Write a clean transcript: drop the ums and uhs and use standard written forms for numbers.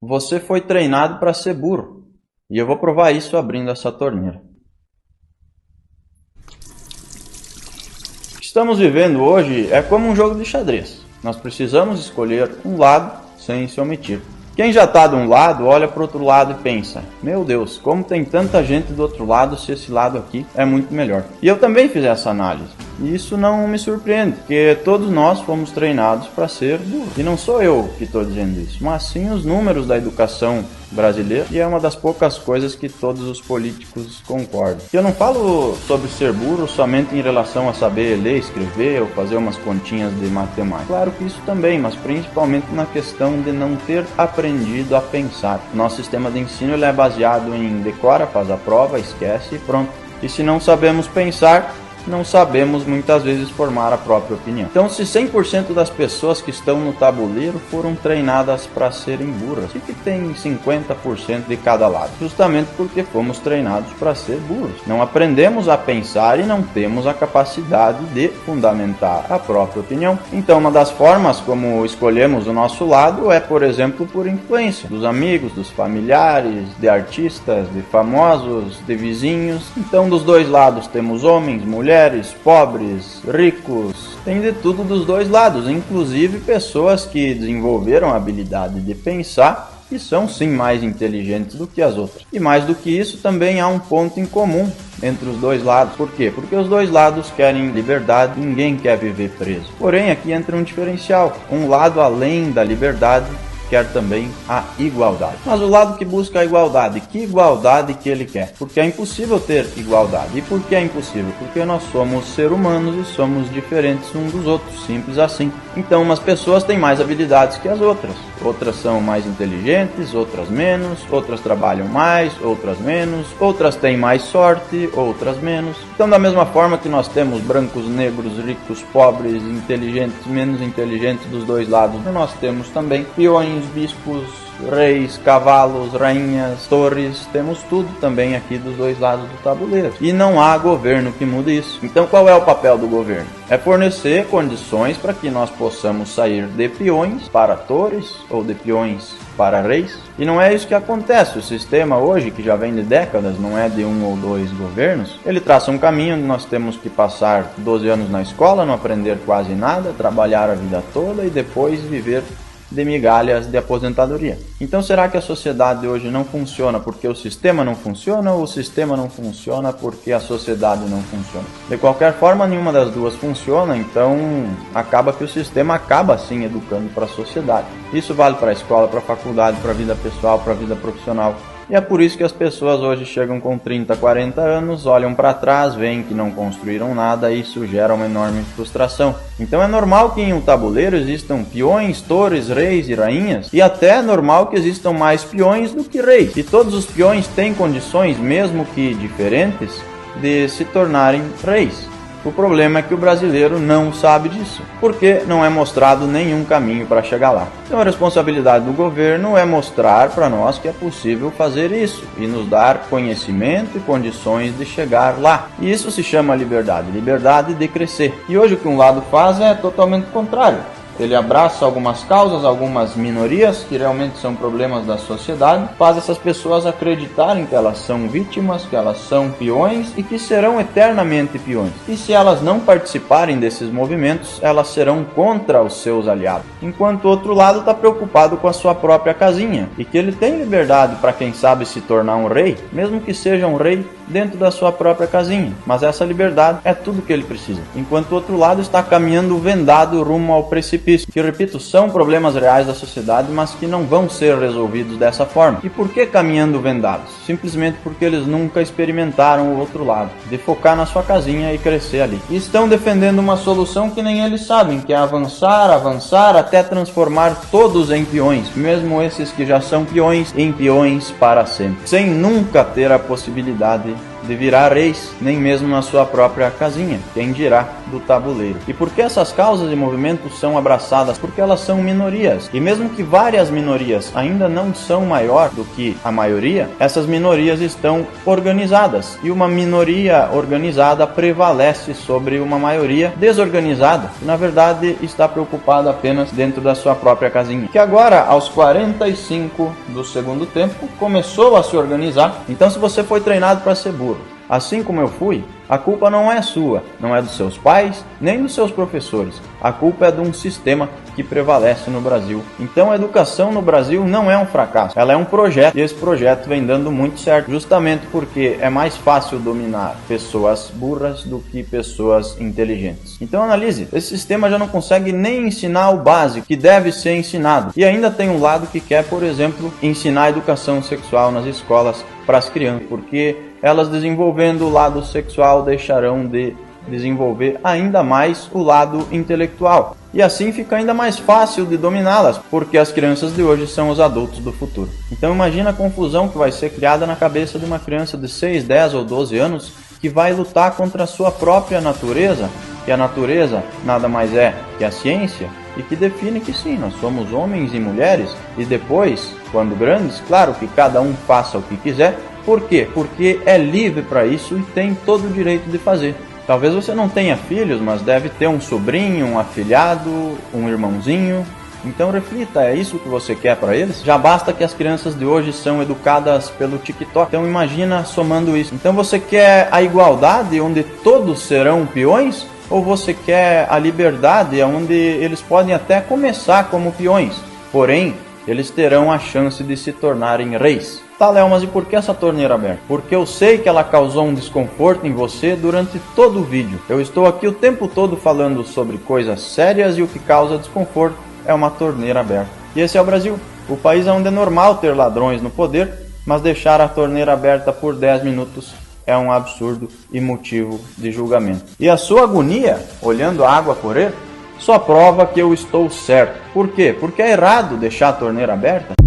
Você foi treinado para ser burro. E eu vou provar isso abrindo essa torneira. O que estamos vivendo hoje é como um jogo de xadrez. Nós precisamos escolher um lado sem se omitir. Quem já está de um lado, olha para o outro lado e pensa: meu Deus, como tem tanta gente do outro lado se esse lado aqui é muito melhor. E eu também fiz essa análise. E isso não me surpreende, porque todos nós fomos treinados para ser burros. E não sou eu que estou dizendo isso, mas sim os números da educação brasileira, e é uma das poucas coisas que todos os políticos concordam. Eu não falo sobre ser burro somente em relação a saber ler, escrever ou fazer umas continhas de matemática. Claro que isso também, mas principalmente na questão de não ter aprendido a pensar. Nosso sistema de ensino ele é baseado em decora, faz a prova, esquece e pronto. E se não sabemos pensar, não sabemos muitas vezes formar a própria opinião. Então, se 100% das pessoas que estão no tabuleiro foram treinadas para serem burras, o que tem 50% de cada lado? Justamente porque fomos treinados para ser burros. Não aprendemos a pensar e não temos a capacidade de fundamentar a própria opinião. Então, uma das formas como escolhemos o nosso lado é, por exemplo, por influência dos amigos, dos familiares, de artistas, de famosos, de vizinhos. Então, dos dois lados temos homens, mulheres, pobres, ricos, tem de tudo dos dois lados, inclusive pessoas que desenvolveram a habilidade de pensar e são sim mais inteligentes do que as outras. E mais do que isso, também há um ponto em comum entre os dois lados. Por quê? Porque os dois lados querem liberdade, ninguém quer viver preso. Porém, aqui entra um diferencial. Um lado, além da liberdade, quer também a igualdade. Mas o lado que busca a igualdade, que igualdade que ele quer? Porque é impossível ter igualdade. E por que é impossível? Porque nós somos seres humanos e somos diferentes uns dos outros, simples assim. Então umas pessoas têm mais habilidades que as outras. Outras são mais inteligentes, outras menos, outras trabalham mais, outras menos, outras têm mais sorte, outras menos. Então da mesma forma que nós temos brancos, negros, ricos, pobres, inteligentes, menos inteligentes dos dois lados, nós temos também peões, bispos, reis, cavalos, rainhas, torres, temos tudo também aqui dos dois lados do tabuleiro. E não há governo que mude isso. Então qual é o papel do governo? É fornecer condições para que nós possamos sair de peões para torres ou de peões para reis. E não é isso que acontece. O sistema hoje, que já vem de décadas, não é de um ou dois governos, ele traça um caminho onde nós temos que passar 12 anos na escola, não aprender quase nada, trabalhar a vida toda e depois viver de migalhas de aposentadoria. Então será que a sociedade hoje não funciona porque o sistema não funciona ou o sistema não funciona porque a sociedade não funciona? De qualquer forma, nenhuma das duas funciona, então acaba que o sistema acaba sim educando para a sociedade. Isso vale para a escola, para a faculdade, para a vida pessoal, para a vida profissional. E é por isso que as pessoas hoje chegam com 30, 40 anos, olham para trás, veem que não construíram nada e isso gera uma enorme frustração. Então é normal que em um tabuleiro existam peões, torres, reis e rainhas, e até é normal que existam mais peões do que reis. E todos os peões têm condições, mesmo que diferentes, de se tornarem reis. O problema é que o brasileiro não sabe disso, porque não é mostrado nenhum caminho para chegar lá. Então a responsabilidade do governo é mostrar para nós que é possível fazer isso e nos dar conhecimento e condições de chegar lá. E isso se chama liberdade, liberdade de crescer. E hoje o que um lado faz é totalmente contrário. Ele abraça algumas causas, algumas minorias que realmente são problemas da sociedade, faz essas pessoas acreditarem que elas são vítimas, que elas são peões e que serão eternamente peões. E se elas não participarem desses movimentos, elas serão contra os seus aliados. Enquanto o outro lado está preocupado com a sua própria casinha e que ele tem liberdade para quem sabe se tornar um rei, mesmo que seja um rei dentro da sua própria casinha. Mas essa liberdade é tudo que ele precisa. Enquanto o outro lado está caminhando vendado rumo ao precipício. Que, repito, são problemas reais da sociedade, mas que não vão ser resolvidos dessa forma. E por que caminhando vendados? Simplesmente porque eles nunca experimentaram o outro lado, de focar na sua casinha e crescer ali. E estão defendendo uma solução que nem eles sabem, que é avançar, avançar, até transformar todos em peões, mesmo esses que já são peões, em peões para sempre, sem nunca ter a possibilidade de virar reis, nem mesmo na sua própria casinha, quem dirá do tabuleiro. E por que essas causas e movimentos são abraçadas? Porque elas são minorias. E mesmo que várias minorias ainda não são maior do que a maioria, essas minorias estão organizadas. E uma minoria organizada prevalece sobre uma maioria desorganizada, que na verdade está preocupada apenas dentro da sua própria casinha. Que agora, aos 45 do segundo tempo, começou a se organizar. Então, se você foi treinado para ser burro, assim como eu fui, a culpa não é sua, não é dos seus pais, nem dos seus professores. A culpa é de um sistema que prevalece no Brasil. Então a educação no Brasil não é um fracasso, ela é um projeto. E esse projeto vem dando muito certo, justamente porque é mais fácil dominar pessoas burras do que pessoas inteligentes. Então analise, esse sistema já não consegue nem ensinar o básico que deve ser ensinado. E ainda tem um lado que quer, por exemplo, ensinar a educação sexual nas escolas para as crianças, porque elas desenvolvendo o lado sexual deixarão de desenvolver ainda mais o lado intelectual. E assim fica ainda mais fácil de dominá-las, porque as crianças de hoje são os adultos do futuro. Então imagina a confusão que vai ser criada na cabeça de uma criança de 6, 10 ou 12 anos que vai lutar contra a sua própria natureza, que a natureza nada mais é que a ciência, e que define que sim, nós somos homens e mulheres, e depois, quando grandes, claro que cada um faça o que quiser. Por quê? Porque é livre para isso e tem todo o direito de fazer. Talvez você não tenha filhos, mas deve ter um sobrinho, um afilhado, um irmãozinho. Então reflita, é isso que você quer para eles? Já basta que as crianças de hoje são educadas pelo TikTok. Então imagina somando isso. Então você quer a igualdade onde todos serão peões? Ou você quer a liberdade onde eles podem até começar como peões? Porém, eles terão a chance de se tornarem reis. Tá, Léo, mas e por que essa torneira aberta? Porque eu sei que ela causou um desconforto em você durante todo o vídeo. Eu estou aqui o tempo todo falando sobre coisas sérias e o que causa desconforto é uma torneira aberta. E esse é o Brasil, o país onde é normal ter ladrões no poder, mas deixar a torneira aberta por 10 minutos é um absurdo e motivo de julgamento. E a sua agonia, olhando a água correr, só prova que eu estou certo. Por quê? Porque é errado deixar a torneira aberta?